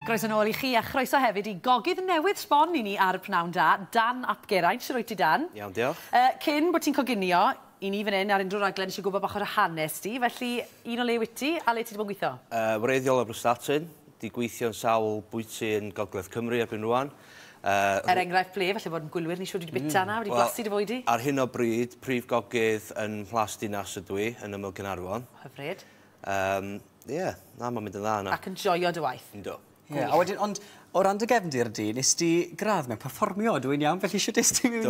Croeso nôl I chi a chroeso hefyd I gogydd newydd sbon I ni ar y Prynhawn da, Dan ap Geraint. Shwt wyt ti, Dan? Iawn, diolch. Cyn bod ti'n coginio, I ni fan hyn ar unrhyw raglen eisiau gwybod bach o'r hanes ti, felly un o le wyt ti, a le ti wedi bod yn gweithio? Wreiddiol o Brystatyn, di gweithio'n sawl bwyty yn Gogledd Cymru a Penfras. Enghraifft ble, felly bod yn gwylwyr ni siwr wedi bita na, wedi blasu dy fwyd I? Ar hyn o bryd, prif gogydd yn Plas Dinas ydw I, yn ymyl Gynarfon. Hyfryd. Ie, na, mae'n mynd yn dda na. Ac yn joio dy waith? Ynddo. A wedyn, ond o ran dy gefndir di, nes di gradd mewn perfformio, dwi'n iawn, felly eisiau nes ti mewn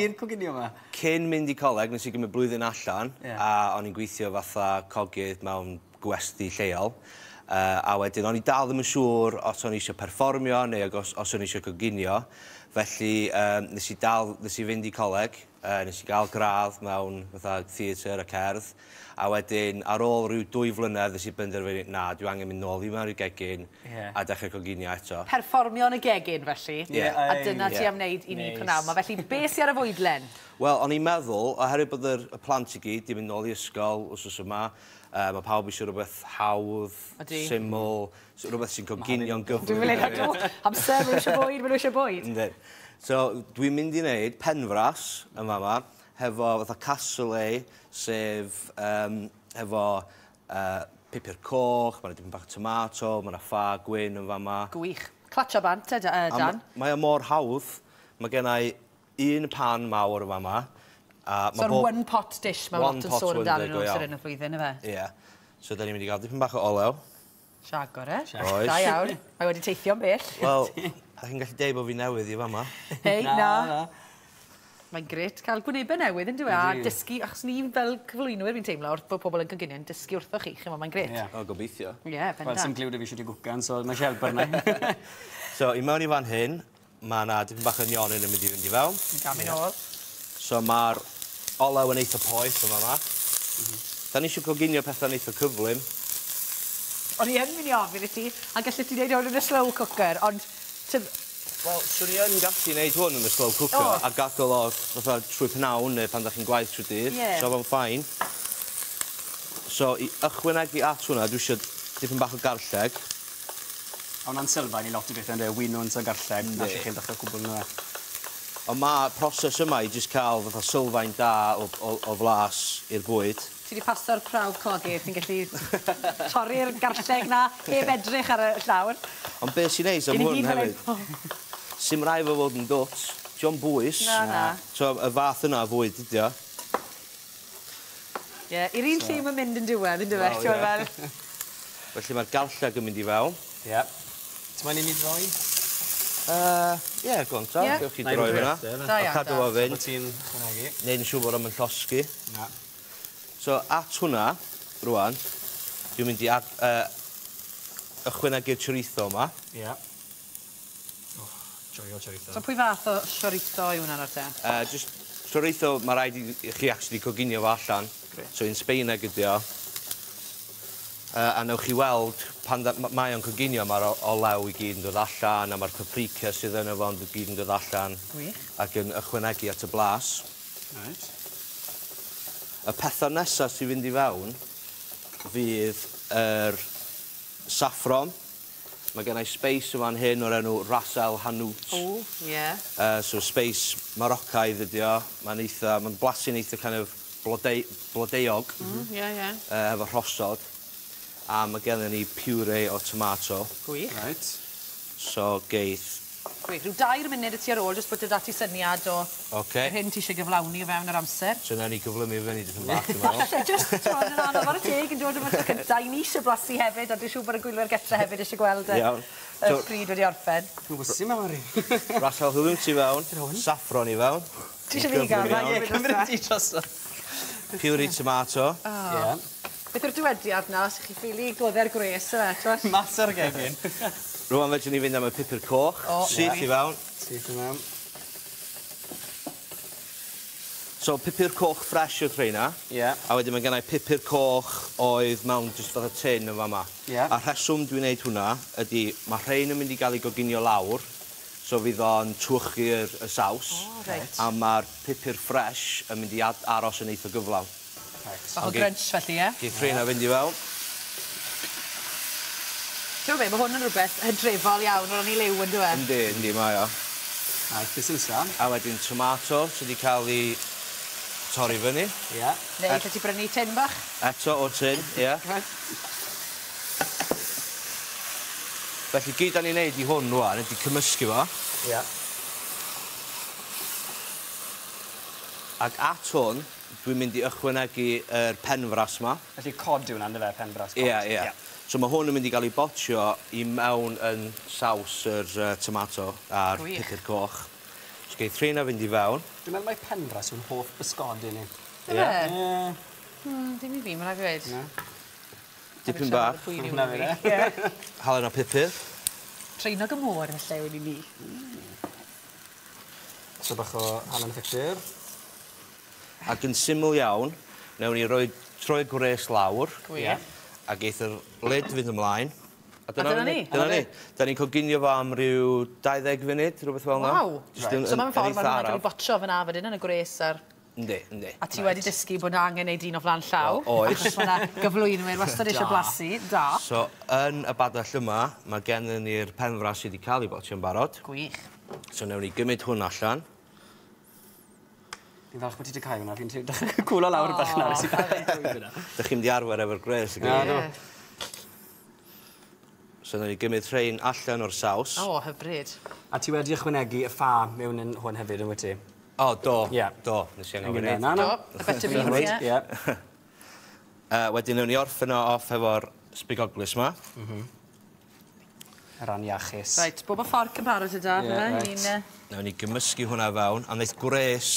i'r coginio yma? Cyn mynd I coleg, nes I gymryd blwyddyn allan, a o'n i'n gweithio fatha cogydd mewn gwesty lleol. A wedyn, o'n I dal ddim yn siŵr os o'n i eisiau perfformio neu os o'n i eisiau coginio. Felly, nes I fynd I coleg, nes I gael gradd mewn fatha theatr a cerdd. A wedyn, ar ôl rhyw 2 flynedd, nes I benderfynu, na, dwi angen mynd nôl I mewn i'r gegin a dechrau coginio eto. Perfformio yn y gegin, felly? A dyna ti am wneud I ni Prynhawn yma. Felly, be sy ar y fwydlen? Wel, o'n i'n meddwl, oherwydd bod y plant I gyd, di mynd nôl I ysgol wrth yma, mae pawb eisiau rhywbeth hawdd, syml, rhywbeth sy'n coginio'n gyflym. Dwi'n meddwl, amser, maen nhw eisiau bwyd, So, dwi'n mynd I wneud Penfras yma, hefo fatha Cassoulet, sef hefo pupur coch, mae'n dipyn bach o tomato, mae'n ffa gwyn yn fama. Gwych. Clatio bant, Dan? Mae o mor hawdd. Mae gennau un pan mawr yn fama. So'r one pot dish mae lot yn sôn amdano nhw sy'n yn y flwyddyn, efe? Ie. So, da ni'n mynd I gael dipyn bach o olew. Siagor, Da iawn. Mae wedi teithio'n bell. Wel, a chi'n gallu deud bod fi newydd I fama. Hei, na. Mae'n gret cael gwynebau newydd, yn dwi, a dysgu, achos ni fel cyflwynwyr fi'n teimlo wrth bod pobl yn coginio'n dysgu wrthoch chi, chyma, mae'n gret. O, gobeithio. Ie, bendant. Wel, sy'n gliwd I fi eisiau di gwcan, so mae'n siarad barna. So, I mewn I fan hyn, mae yna dipyn bach o nionyn yn mynd I fynd I fewn. Gam i'n ôl. So, mae'r olew yn eitha poeth yma yma. Da ni eisiau coginio pethau'n eitha cyflym. O'n i yn mynd I ofyn I ti, a gallu ti wneud hwn yn y slow cooker, ond... Wel, swn I yn gallu gwneud hwn yn y slow cooker a gadael o fatha trwy Prynhawn neu pan da chi'n gwaith trwy dydd, so fo'n ffain. So, I ychwanegu at hwnna, dwi eisiau dipyn bach o garlleg. A hwnna'n sylfaen I lot o bethau yn dweud, winwns a garlleg, na chi chi'n dechrau cwbl nhw. Ond mae proses yma I jyst cael fatha sylfaen da o flas i'r bwyd. Ti wedi paso'r prawf cogydd, ti'n gallu torri'r garlleg na, heb edrych ar y llawr. Ond beth sy'n neis am hwn hefyd, sy'n rai fo fod yn dwt, diolch bwys. Na. So, y fath yna fwyd ydi o. Ie, i'r un lle mae'n mynd yn diwedd, yn dweud, ti'n fel. Felly mae'r garlleg yn mynd I fewn. Ie. Ti'n mynd I mi droi? Ie, gwanta. Gewch chi droi fyna. Da iawn, cadw o fynd. Ti'n chwnegu? Neud yn siŵr bod o'n llosgi. Na. So, at hwnna, rwan, dwi'n mynd I ychwanegu'r chorizo yma. Ie. Joio chorizo. So pwy fath o chorizo yw hwnna'n ar te? Just chorizo, mae rhaid I chi actually coginio fo allan. So, un Sbeineg ydi o. A newch chi weld, pan mae o'n coginio, mae'r olew I gyd yn dod allan, a mae'r paprika sydd yn efo yn gyd yn dod allan. Gwych. Ac yn ychwanegu at y blas. Right. Y pethau nesaf sy'n fynd I fewn fydd yr saffron. Mae gennau speis yma'n hyn o'r enw Rasel Hanout. O, ie. So speis Marocaidd ydi o. Mae'n blasu'n eitha kind of blodeuog. Ie. Efo rhosod. A mae gennym ni puree o tomato. Gwych. Right. So geith. Gwych. Rhyw 2 munud y ti ar ôl, jyst bod y dati syniad o yr hyn ti eisiau gyflawni o fewn yr amser. So na ni gyflymu fyny dipyn bach, dwi'n meddwl. Just tron yn anodd ar y teg yn dod yma tro cynta. I ni eisiau blasu hefyd, a dwi'n siŵr bod y gwylwyr getra hefyd eisiau gweld y pryd wedi orffen. Dwi'n wysi mewn Mari. Rasel Hanout I fewn, saffron I fewn. Ti eisiau fi gael? Ie, cymryd ti drosto. Puree tomato. Ie. Beth yw'r dywediad na, sy'ch chi ffili glodde'r gwres yma? Mas ar gegin. Rwan fedrwn ni fynd am y pupur coch. Syth I fewn. Syth I fewn. So, pupur coch fresh yw'r rheina. Ie. A wedyn mae gennau pupur coch oedd mewn jyst fath o tin yn fama. Ie. A rheswm dwi'n neud hwnna ydy, mae rhain yn mynd I gael ei goginio lawr. So, fydd o'n twchu'r saws. O, reit. A mae'r pupur fresh yn mynd I aros yn eitha gyflawn. Bach o grunch felly, ie? Geith rheina fynd I fewn. Ti'n fe, mae hwn yn rhywbeth hydrefol iawn o'r ni liw yn dweud. Yndi, mae o. A beth sy'n nesa? A wedyn tomato sydd wedi cael ei torri fyny. Ie. Neu, lle ti brynu tin bach? Eto o tin, ie. Felly gyd da ni'n neud i hwn rwan, ydy cymysgu fo. Ie. Ac at hwn, dwi'n mynd i ychwanegu yr penfras yma. Felly cod yw hwnna'n dy fe, penfras? Ie. So mae hwn yn mynd i gael ei botsio i mewn yn saws yr tomato a'r pupur coch. So geith rheina fynd i fewn. Dwi'n meddwl mai penfras yw'n hoff bysgodi ni. Ie. Dim i fi, mae'n rhaid i ddweud. Dipyn bach. Halen o pupur. Treino gymor yn y lle wedi ni. So bach o halen pupur. Ac yn syml iawn, newn ni troi gwres lawr. Gwych. A geith yr lid fynd ymlaen. A dyna ni? Dyna ni. Da ni'n coginio fo am ryw 20 munud, rhywbeth fel yna. Waw. So mae'n ffordd mae'n cael ei botio fyna fydyn yn y gwres ar... Yndi. A ti wedi dysgu bod angen neud un o flan llaw. Oes. Achos mae'na gyflwynwyr wastad eisiau blasu. Da. So, yn y badall yma, mae gen ni'r penfras sydd wedi cael ei botio'n barod. Gwych. So, newn ni gymryd hwn allan. Fi'n falch bod ti wedi cael hwnna. Fi'n cwlo lawr y bach na. Dych chi'n mynd i arfer efo'r gres. So, newn ni gymryd rhain allan o'r saws. O, hyfryd. A ti wedi ychwanegu y ffa mewn yn hwn hefyd, yn wyt ti? O, do. Ie. Do, nes i angen wneud. Do, y better beans, ie. Wedyn, newn ni orffen o off efo'r sbigoglis yma. Ran iachus. Reit, bob o fforc yn barod yda. Newn ni gymysgu hwnna fewn, a wneud gwres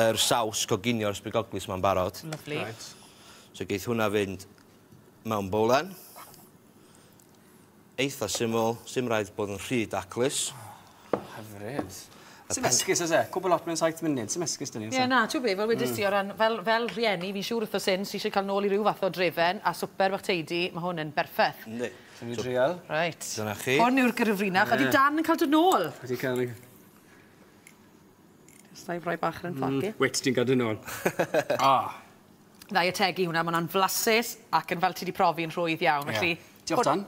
yr saws goginio'r sbigoglis yma'n barod. Lyfli. So geith hwnna fynd mewn bowlen. Eitha syml, sim rhaid bod yn rhy daclus. Hyfryd. Sy'n esgus, oes e? Cwbl lot mewn 7 munud, sy'n esgus dyn ni. Ie, na, ti'n be, fel wedys ti o ran, fel rhieni, fi'n siŵr wrth o sy'n sy'n eisiau cael nôl i ryw fath o drefen, a swper bach teidi, mae hwn yn berffeth. Yndi. Sy'n ni drial. Reit. Dyna chi. Hwn yw'r gyrfrinach, a di Dan yn cael dod nôl. Wedi cael ni. Stai broi bach yn ffoci. Wait, ti'n gadw nôl. Ddau y tegu hwnna, mae hwnna'n flasus ac yn fel ti wedi profi yn rhwydd iawn. Felly, Diolch Dan.